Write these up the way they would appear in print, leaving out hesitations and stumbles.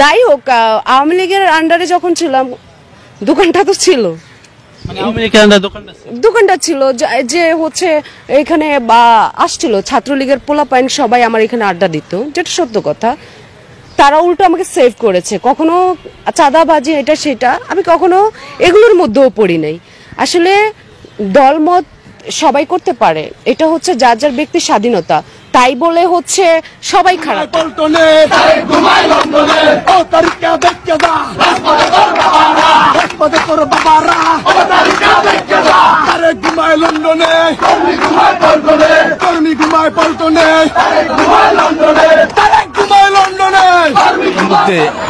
যাই হোক, আওয়ামী লীগের আন্ডারে যখন ছিলাম দোকানটা তো ছিল, দোকানটা ছিল যে হচ্ছে এখানে বা আসছিল ছাত্রলীগের পোলাপাইন সবাই আমার এখানে আড্ডা দিত, যেটা সত্য কথা। তারা উল্টো আমাকে সেভ করেছে, কখনো চাঁদাবাজি এটা সেটা আমি কখনো এগুলোর মধ্যেও পড়ি নাই। আসলে দলমত সবাই করতে পারে, এটা হচ্ছে যার যার ব্যক্তি স্বাধীনতা, তাই বলে হচ্ছে সবাই খারাপ।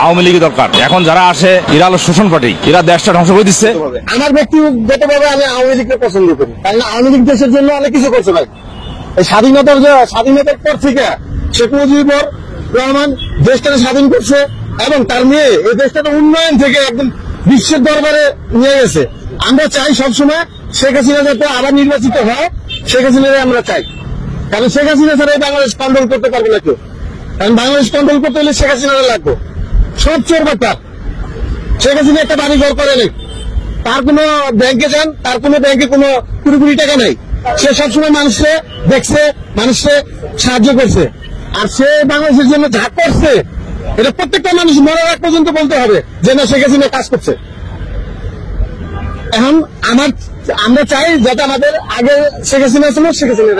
আওয়ামী লীগ দরকার, এখন যারা আসে এরা হলো শোষণ পার্টি, এরা দেশটা ধ্বংস করে দিচ্ছে। আমার ব্যক্তিগতভাবে আমি আওয়ামী লীগকে পছন্দ করি, কারণ আওয়ামী লীগ দেশের জন্য অনেক কিছু করছে ভাই। এই স্বাধীনতার পর থেকে শেখ মুজিবুর রহমান দেশটাকে স্বাধীন করছে এবং তার মেয়ে এই দেশটাকে উন্নয়ন থেকে একদম বিশ্বের দরবারে নিয়ে গেছে। আমরা চাই সবসময় শেখ হাসিনা যাতে আবার নির্বাচিত হয়, শেখ হাসিনারে আমরা চাই, কারণ শেখ হাসিনা ছাড়া এই বাংলাদেশ কন্ট্রোল করতে পারবে না কেউ। কারণ বাংলাদেশ কন্ট্রোল করতে হলে শেখ হাসিনা লাগবে। সব চোর ব্যাপার, শেখ হাসিনা একটা বাড়ি ঘর করে নেই, তার কোনো ব্যাংকে যান, তার কোনো ব্যাংকে কোনো পুরোপুরি টাকা নেই। সে সবসময় মানুষকে দেখছে, মানুষকে সাহায্য করছে, আর সে বাংলাদেশের জন্য যা করছে এটা প্রত্যেকটা মানুষ মরার আগ পর্যন্ত বলতে হবে যে না, শেখ হাসিনা কাজ করছে। এখন আমরা চাই যাতে আমাদের আগে শেখ হাসিনা ছিল, শেখ হাসিনা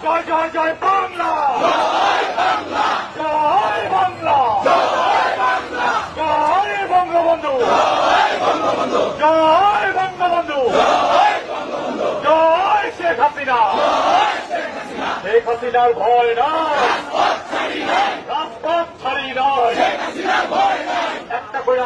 জয় জয় বাংলা, জয় বাংলা, জয় বঙ্গবন্ধু, জয় বঙ্গবন্ধু, জয় শেখ হাসিনা। শেখ হাসিনার ভয় নয়, রাজপথ ছাড়ি নয়, একটা করে